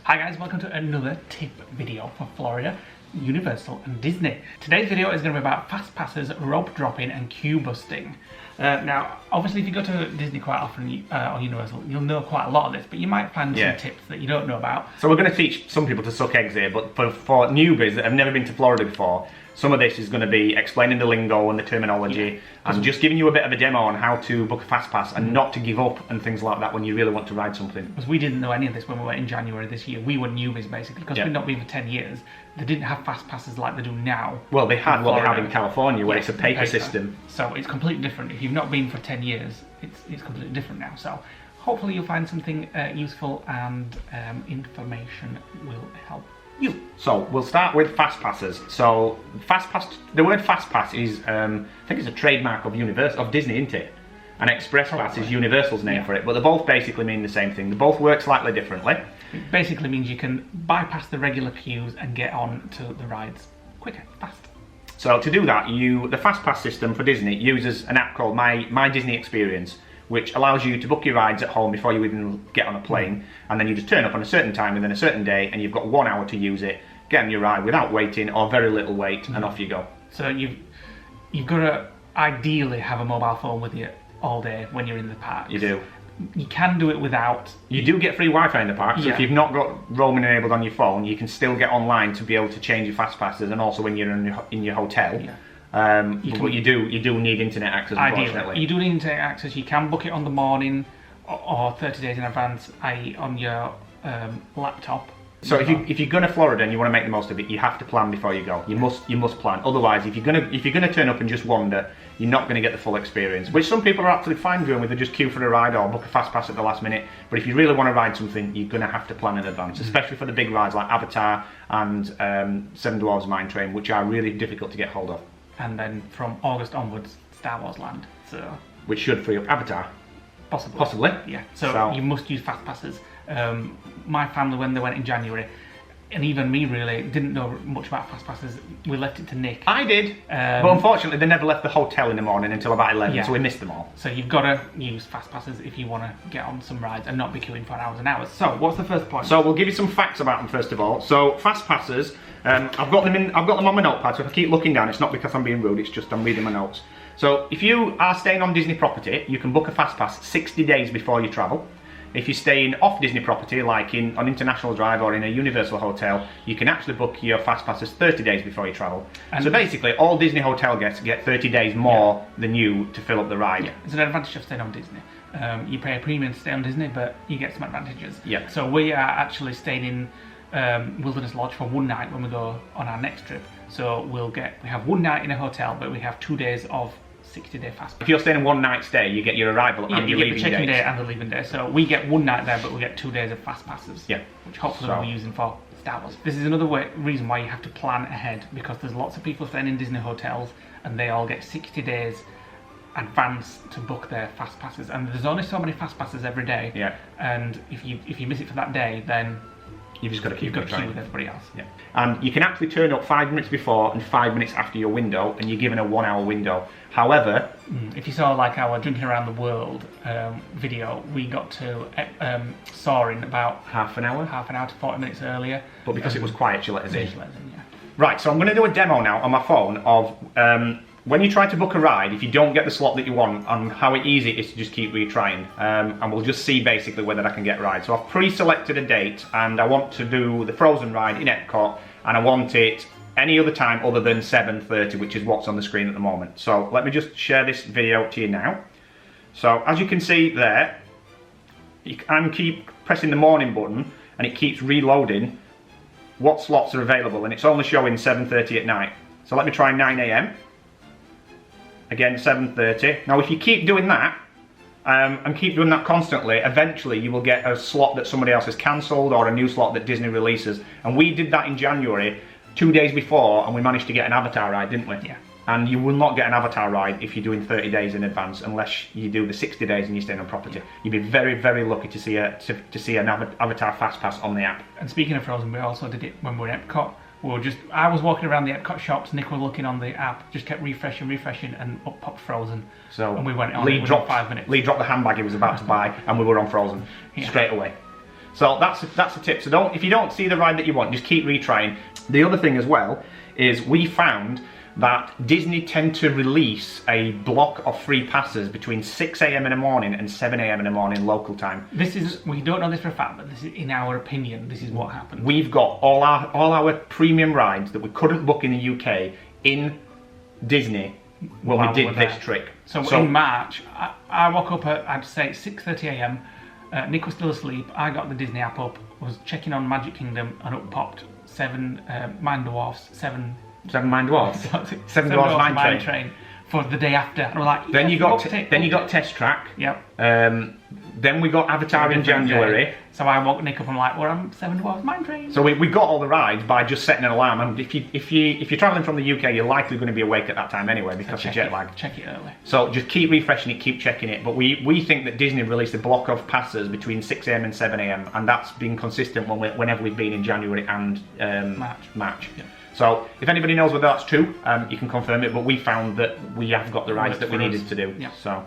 Hi guys, welcome to another tip video for Florida, Universal and Disney. Today's video is going to be about fast passes, rope dropping and queue busting. Now, obviously if you go to Disney quite often, or Universal, you'll know quite a lot of this, but you might find some tips that you don't know about. So we're going to teach some people to suck eggs here, but for newbies that have never been to Florida before, some of this is going to be explaining the lingo and the terminology and just giving you a bit of a demo on how to book a fast pass and not to give up and things like that when you really want to ride something. Because we didn't know any of this when we went in January this year. We were newbies basically, because we'd not been for 10 years. They didn't have fast passes like they do now. Well, they had what they have in California, where it's a paper system. So it's completely different. If you've not been for 10 years, it's completely different now. So hopefully you'll find something useful and information will help you. So we'll start with fast passes. So fast pass, the word fast pass is, I think it's a trademark of Disney, isn't it? And express pass is Universal's name for it, but they both basically mean the same thing. They both work slightly differently. It basically means you can bypass the regular queues and get on to the rides quicker, faster. So to do that, the fast pass system for Disney uses an app called My Disney Experience, which allows you to book your rides at home before you even get on a plane, and then you just turn up on a certain time within a certain day, and you've got 1 hour to use it, get on your ride without waiting or very little wait, and off you go. So you've got to ideally have a mobile phone with you all day when you're in the parks. You do. You can do it without. You do get free Wi-Fi in the park, so if you've not got roaming enabled on your phone, you can still get online to be able to change your fast passes, and also when you're in your hotel. But you do need internet access, unfortunately. Ideally, you do need internet access. You can book it on the morning or 30 days in advance, i.e. on your laptop. So if you're going to Florida and you want to make the most of it, you have to plan before you go. You must plan. Otherwise, if you're gonna turn up and just wander, you're not going to get the full experience. Which some people are absolutely fine doing, with they just queue for a ride or book a fast pass at the last minute. But if you really want to ride something, you're going to have to plan in advance, especially for the big rides like Avatar and Seven Dwarfs Mine Train, which are really difficult to get hold of. And then from August onwards, Star Wars Land. So which should free up Avatar. Possibly. Yeah. So you must use fast passes. My family, when they went in January, and even me really, didn't know much about fast passes. We left it to Nick. I did, but unfortunately they never left the hotel in the morning until about 11, so we missed them all. So you've got to use fast passes if you want to get on some rides and not be queuing for hours and hours. So what's the first point? So we'll give you some facts about them first of all. So fast passes, I've got them on my notepad, so if I keep looking down, it's not because I'm being rude, it's just I'm reading my notes. So if you are staying on Disney property, you can book a fast pass 60 days before you travel. If you're staying off Disney property, like on International Drive or in a Universal hotel, you can actually book your fast passes 30 days before you travel. And so basically, all Disney hotel guests get 30 days more than you to fill up the ride. Yeah, it's an advantage of staying on Disney. You pay a premium to stay on Disney, but you get some advantages. Yeah. So we are actually staying in Wilderness Lodge for one night when we go on our next trip. So we have one night in a hotel, but we have 2 days of 60-day fast pass. If you're staying in one night stay, you get your arrival and your leaving day. You get the check-in day and the leaving day. So we get 1 night there, but we get 2 days of fast passes. Yeah. Which hopefully we'll be using for Star Wars. This is another reason why you have to plan ahead, because there's lots of people staying in Disney hotels and they all get 60 days advance to book their fast passes. And there's only so many fast passes every day. Yeah. And if you miss it for that day, then you've just got to keep with everybody else. Yeah. And you can actually turn up 5 minutes before and 5 minutes after your window, and you're given a 1 hour window. However, if you saw like our Drinking Around the World video, we got to soar in about half an hour to 40 minutes earlier. But because it was quiet, she let us in. Yeah. Right, so I'm going to do a demo now on my phone of when you try to book a ride, if you don't get the slot that you want, and how easy it is to just keep retrying. And we'll just see basically whether I can get a ride. So I've pre-selected a date, and I want to do the Frozen ride in Epcot, and I want it any other time other than 7:30, which is what's on the screen at the moment. So let me just share this video to you now. So as you can see there, I keep pressing the morning button, and it keeps reloading what slots are available, and it's only showing 7:30 at night. So let me try 9 AM. Again, 7:30. Now if you keep doing that, and keep doing that constantly, eventually you will get a slot that somebody else has cancelled or a new slot that Disney releases. And we did that in January, 2 days before, and we managed to get an Avatar ride, didn't we? Yeah. And you will not get an Avatar ride if you're doing 30 days in advance, unless you do the 60 days and you're staying on property. You'd be very, very lucky to see an Avatar Fast Pass on the app. And speaking of Frozen, we also did it when we were in Epcot. I was walking around the Epcot shops, Nick was looking on the app, just kept refreshing, and up popped Frozen. And we went on Lee dropped 5 minutes. Lee dropped the handbag he was about to buy, and we were on Frozen straight away. So that's a tip. So if you don't see the ride that you want, just keep retrying. The other thing as well is we found that Disney tend to release a block of free passes between 6 a.m. in the morning and 7 a.m. in the morning local time. We don't know this for a fact, but this is, in our opinion, this is what happened. We've got all our premium rides that we couldn't book in the UK in Disney when we did this trick. So in March, I woke up at, I'd say, 6:30 a.m. Nick was still asleep. I got the Disney app up, was checking on Magic Kingdom, and up popped 7 Mine Dwarfs, 7 Mine Dwarfs? 7 Dwarfs Mine Train for the day after. And we're like, then you got Test Track. Yep. Then we got Avatar in January. So I woke Nick up and like, we're on 7 Dwarfs Mine Train. So we got all the rides by just setting an alarm. And if you're travelling from the UK, you're likely going to be awake at that time anyway because of jet lag. Check it early. So just keep refreshing it, keep checking it. But we think that Disney released a block of passes between 6 a.m. and 7 a.m. and that's been consistent whenever we've been in January and March. Yeah. So if anybody knows whether that's true, you can confirm it. But we found that we have got the rides that we needed to do. Yeah. So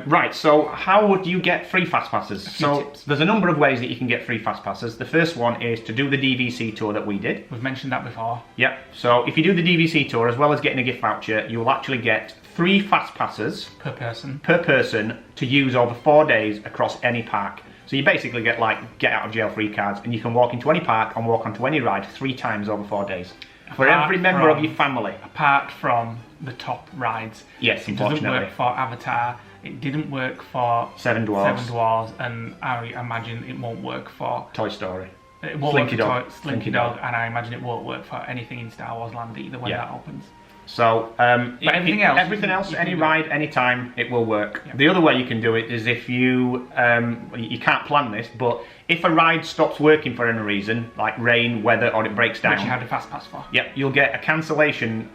right. So how would you get free fast passes? So there's a number of ways that you can get free fast passes. The first one is to do the DVC tour that we did. We've mentioned that before. Yep. So if you do the DVC tour as well as getting a gift voucher, you will actually get 3 fast passes per person to use over 4 days across any park. So you basically get like get out of jail free cards, and you can walk into any park and walk onto any ride 3 times over 4 days. For every member of your family. Apart from the top rides. Yes, unfortunately. It doesn't work for Avatar, it didn't work for Seven Dwarfs, and I imagine it won't work for Toy Story. It won't work for Slinky Dog, and I imagine it won't work for anything in Star Wars Land either when that opens. So, but everything else, any ride, anytime, it will work. Yeah. The other way you can do it is if you can't plan this, but if a ride stops working for any reason, like rain, weather, or it breaks down, which you had a fast pass for. Yep, you'll get a cancellation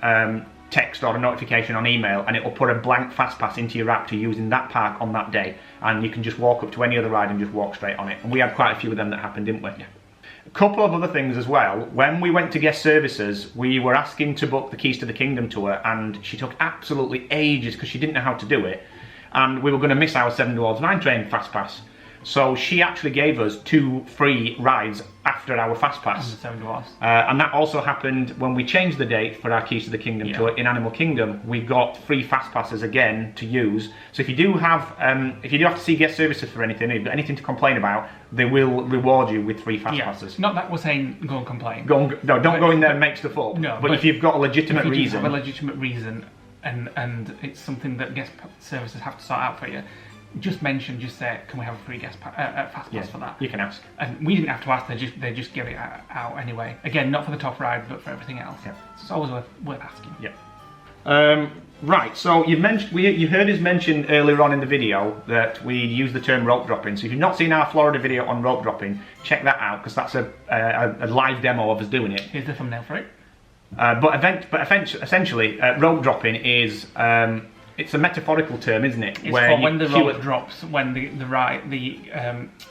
text or a notification on email, and it will put a blank fast pass into your app to use in that park on that day, and you can just walk up to any other ride and just walk straight on it. And we had quite a few of them that happened, didn't we? Yeah. A couple of other things as well. When we went to guest services, we were asking to book the Keys to the Kingdom tour, and she took absolutely ages because she didn't know how to do it, and we were going to miss our 7 Dwarfs Mine Train fast pass. So she actually gave us 2 free rides after our fast pass. And that also happened when we changed the date for our Keys to the Kingdom tour in Animal Kingdom. We got free fast passes again to use. So if you do have to see guest services for anything, if you've got anything to complain about, they will reward you with free fast passes. Not that we're saying go and complain. Don't go in there and make stuff up. No, but if you've got a legitimate reason, have a legitimate reason, and it's something that guest services have to sort out for you. Just say, can we have a free fast pass for that? You can ask. And we didn't have to ask; they just give it out anyway. Again, not for the top ride, but for everything else. Yeah. So it's always worth asking. Yeah. Right. So you heard us mention earlier on in the video that we use the term rope dropping. So if you've not seen our Florida video on rope dropping, check that out because that's a live demo of us doing it. Here's the thumbnail for it. Essentially, rope dropping is. It's a metaphorical term, isn't it? It's for when the rope drops, when the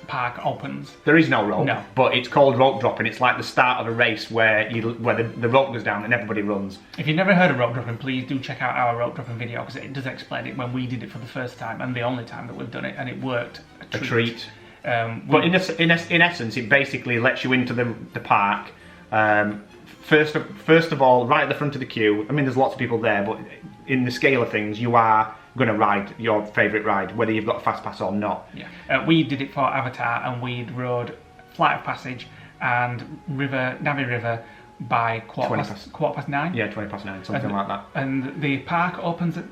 park opens. There is no rope, no. But it's called rope dropping. It's like the start of a race where the rope goes down and everybody runs. If you've never heard of rope dropping, please do check out our rope dropping video because it does explain it when we did it for the first time and the only time that we've done it, and it worked a treat. But in essence, it basically lets you into the park. First of all, right at the front of the queue. I mean, there's lots of people there, but in the scale of things, you are going to ride your favourite ride, whether you've got a fast pass or not. Yeah, we did it for Avatar, and we rode Flight of Passage and Navi River by quarter past 9. Yeah, 20 past 9, something like that. And the park opens at.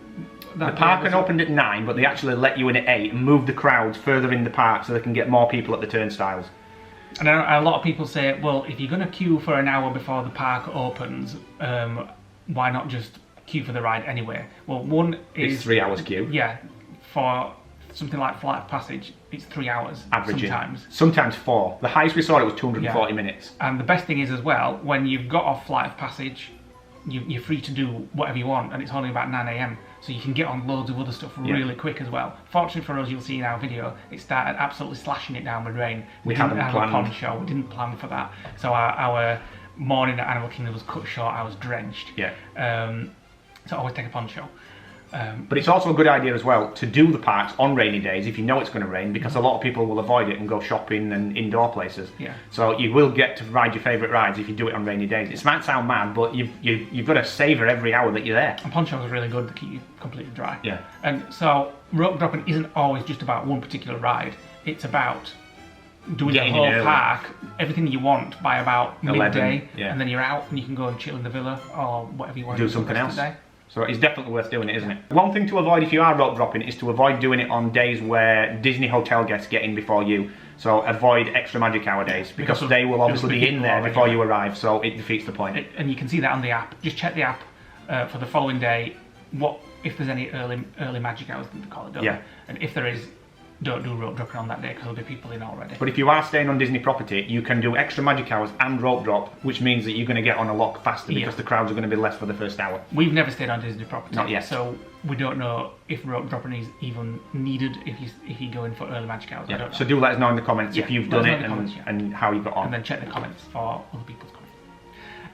The park opened at 9, but they actually let you in at 8 and move the crowds further in the park so they can get more people at the turnstiles. And a lot of people say, well, if you're going to queue for an hour before the park opens, why not just queue for the ride anyway? Well, one is... It's 3 hours queue. Yeah, for something like Flight of Passage, it's 3 hours. Averaging. Sometimes. Sometimes 4. The highest we saw it was 240 minutes. And the best thing is as well, when you've got off Flight of Passage, you're free to do whatever you want, and it's only about 9 AM. So you can get on loads of other stuff really quick as well. Fortunately for us, you'll see in our video, it started absolutely slashing it down with rain. We didn't have a poncho, we didn't plan for that. So our morning at Animal Kingdom was cut short, I was drenched. Yeah. So always take a poncho. But it's also a good idea as well to do the parks on rainy days if you know it's going to rain, because a lot of people will avoid it and go shopping and indoor places. Yeah. So you will get to ride your favourite rides if you do it on rainy days. It might sound mad, but you've got to savour every hour that you're there. And ponchos are really good to keep you completely dry. Yeah. And so rope dropping isn't always just about one particular ride. It's about doing the whole park, everything you want by about 11, midday, yeah. and then you're out and you can go and chill in the villa or whatever you want to do something else. Today. So it's definitely worth doing it, isn't it? One thing to avoid if you are rope dropping is to avoid doing it on days where Disney hotel guests get in before you. So avoid extra magic hour days, because they will obviously be in there before you arrive, so it defeats the point. And you can see that on the app. Just check the app for the following day, if there's any early magic hours that they call it, don't they? And if there is, don't do rope dropping on that day because there'll be people in already. But if you are staying on Disney property, you can do extra magic hours and rope drop, which means that you're going to get on a lot faster because the crowds are going to be less for the first hour. We've never stayed on Disney property. Not yet. So we don't know if rope dropping is even needed if you go in for early magic hours. I don't know. So do let us know in the comments if you've done it and how you got on. And then check the comments for other people's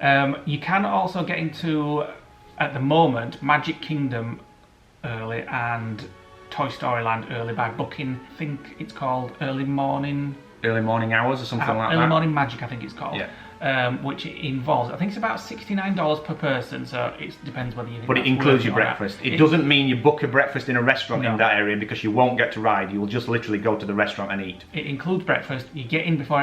comments. You can also get into, at the moment, Magic Kingdom early and Toy Story Land early by booking. I think it's called early morning hours or something like that. Early morning magic, I think it's called. Which involves, I think it's about $69 per person. So it depends whether you. But it includes your breakfast. It doesn't mean you book a breakfast in a restaurant in that area, because you won't get to ride. You will just literally go to the restaurant and eat. It includes breakfast. You get in before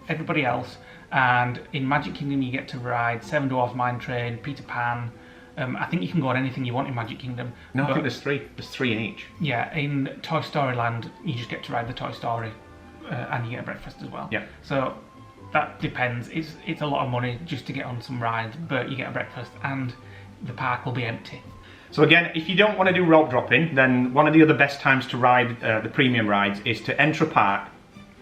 everybody else, and in Magic Kingdom you get to ride Seven Dwarfs Mine Train, Peter Pan. I think you can go on anything you want in Magic Kingdom. No, I think there's three. There's three in each. Yeah, in Toy Story Land, you just get to ride the Toy Story, and you get a breakfast as well. Yeah. So that depends. It's a lot of money just to get on some rides, but you get a breakfast, and the park will be empty. So again, if you don't want to do rope dropping, then one of the other best times to ride the premium rides is to enter a park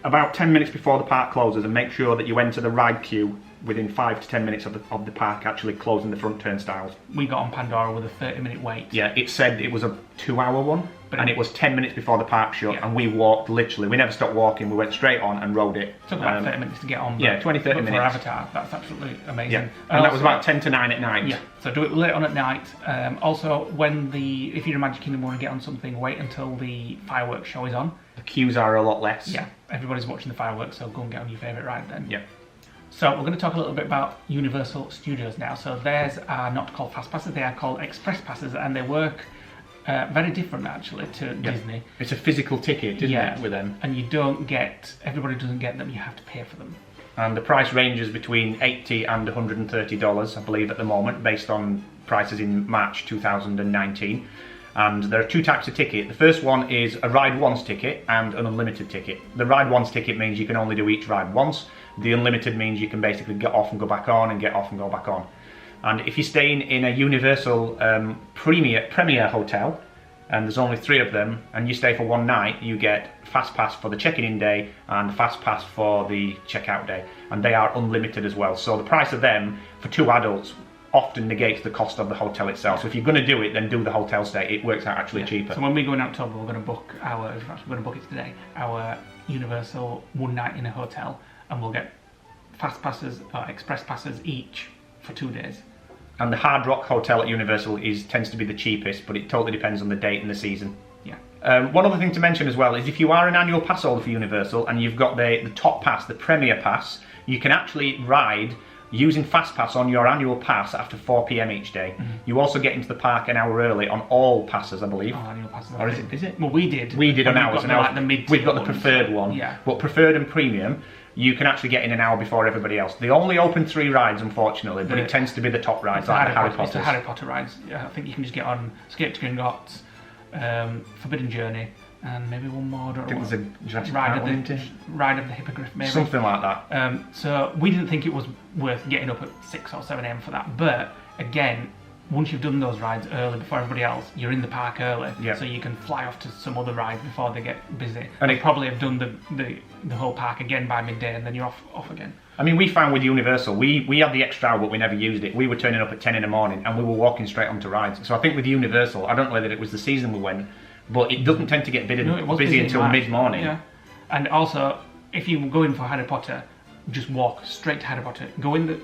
about 10 minutes before the park closes, and make sure that you enter the ride queue within 5 to 10 minutes of the park actually closing the front turnstiles. We got on Pandora with a 30-minute wait. Yeah, it said it was a 2-hour one, and it was 10 minutes before the park shut, and we walked literally. We never stopped walking. We went straight on and rode it. Took about 30 minutes to get on. Yeah, 20, 30 minutes. For Avatar, that's absolutely amazing. Yeah, and that was about 10 to 9 at night. Yeah, so do it late on at night. Also, if you're in Magic Kingdom and want to get on something, wait until the fireworks show is on. The queues are a lot less. Yeah, everybody's watching the fireworks, so go and get on your favourite ride then. Yeah. So we're going to talk a little bit about Universal Studios now. So theirs are not called fast passes, they are called express passes, and they work very different actually to Disney. It's a physical ticket, isn't it, with them? And everybody doesn't get them, you have to pay for them. And the price ranges between $80 and $130, I believe, at the moment, based on prices in March 2019. And there are two types of ticket. The first one is a ride once ticket and an unlimited ticket. The ride once ticket means you can only do each ride once. The unlimited means you can basically get off and go back on and get off and go back on. And if you're staying in a Universal Premier hotel, and there's only 3 of them, and you stay for one night, you get fast pass for the checking-in day and fast pass for the checkout day, and they are unlimited as well. So the price of them for 2 adults often negates the cost of the hotel itself. So if you're going to do it, then do the hotel stay. It works out actually cheaper. So when we go in October, we're going to book it today, our Universal one night in a hotel, and we'll get fast passes or express passes each for 2 days. And the Hard Rock Hotel at Universal tends to be the cheapest, but it totally depends on the date and the season. Yeah. One other thing to mention as well is if you are an annual pass holder for Universal and you've got the top pass, the Premier Pass, you can actually ride using fast pass on your annual pass after 4 PM each day. You also get into the park an hour early on all passes, I believe. Oh, annual passes. Or is it? Well, we did. We did on ours. We've got the preferred one. Yeah. But preferred and premium, you can actually get in an hour before everybody else. They only open 3 rides, unfortunately, but it tends to be the top rides, like the Harry Potter. It's the Harry Potter rides. Yeah, I think you can just get on Escape to Gringotts, Forbidden Journey, and maybe one more. I think there's a Jurassic Park one, Ride of the Hippogriff, maybe. Something like that. So we didn't think it was worth getting up at 6 or 7 AM for that. But again, once you've done those rides early before everybody else, you're in the park early, so you can fly off to some other rides before they get busy. And they probably have done the whole park again by midday, and then you're off again. I mean, we found with Universal, we had the extra hour, but we never used it. We were turning up at 10 in the morning, and we were walking straight onto rides. So I think with Universal, I don't know whether it was the season we went, but it doesn't tend to get busy until mid-morning. Yeah. And also, if you go in for Harry Potter, just walk straight to Harry Potter.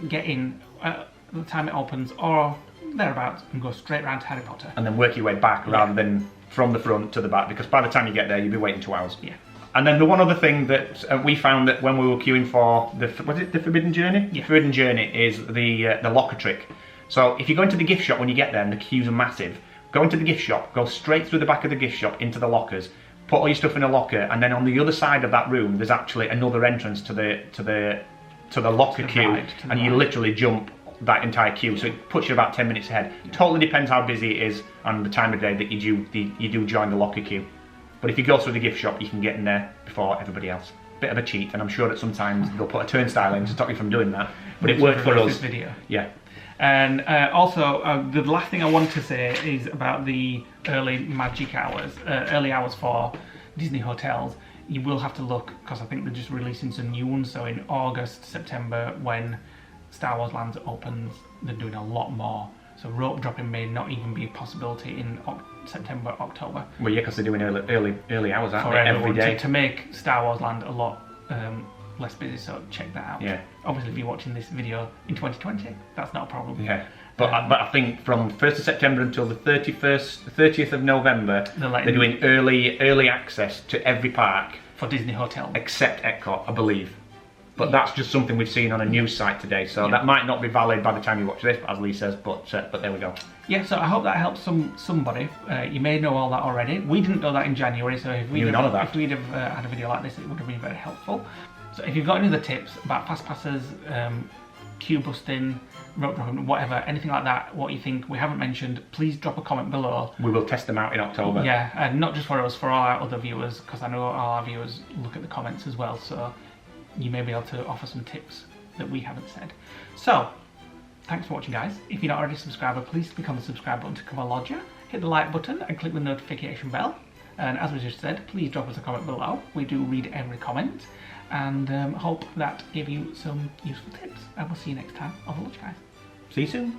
Get in at the time it opens, or thereabouts, and go straight round to Harry Potter. And then work your way back rather than from the front to the back, because by the time you get there, you'll be waiting 2 hours. Yeah. And then the one other thing that we found that when we were queuing for the Forbidden Journey? Yeah. The Forbidden Journey is the locker trick. So if you go into the gift shop when you get there and the queues are massive, go into the gift shop, go straight through the back of the gift shop into the lockers, put all your stuff in a locker, and then on the other side of that room there's actually another entrance to the locker queue, and you literally jump that entire queue, so it puts you about 10 minutes ahead. Yeah. Totally depends how busy it is and the time of day that you do join the locker queue. But if you go through the gift shop, you can get in there before everybody else. Bit of a cheat, and I'm sure that sometimes they'll put a turnstile in to stop you from doing that. But it worked for us. This video. Yeah. And also, the last thing I want to say is about the early magic hours, early hours for Disney hotels. You will have to look, because I think they're just releasing some new ones. So in August, September, when Star Wars Lands opens, they're doing a lot more. So rope dropping may not even be a possibility in September, October. Well, yeah, because they're doing early hours, aren't they? Every day. To make Star Wars Land a lot less busy, so check that out. Yeah. Obviously, if you're watching this video in 2020, that's not a problem. Yeah. But I think from 1st of September until the 30th of November, they're doing early access to every park. For Disney Hotel. Except Epcot, I believe. But that's just something we've seen on a news site today, so that might not be valid by the time you watch this, as Lee says, but there we go. Yeah, so I hope that helps somebody. You may know all that already. We didn't know that in January, so if we'd have had a video like this, it would have been very helpful. So if you've got any other tips about fast passes, queue busting, rope dropping, whatever, anything like that, what you think we haven't mentioned, please drop a comment below. We will test them out in October. Yeah, and not just for us, for all our other viewers, because I know all our viewers look at the comments as well, so you may be able to offer some tips that we haven't said. So, thanks for watching, guys. If you're not already a subscriber, please click on the subscribe button to become a lodger, hit the like button and click the notification bell. And as we just said, please drop us a comment below. We do read every comment, and hope that gave you some useful tips. And we'll see you next time on The Lodge Guys. See you soon.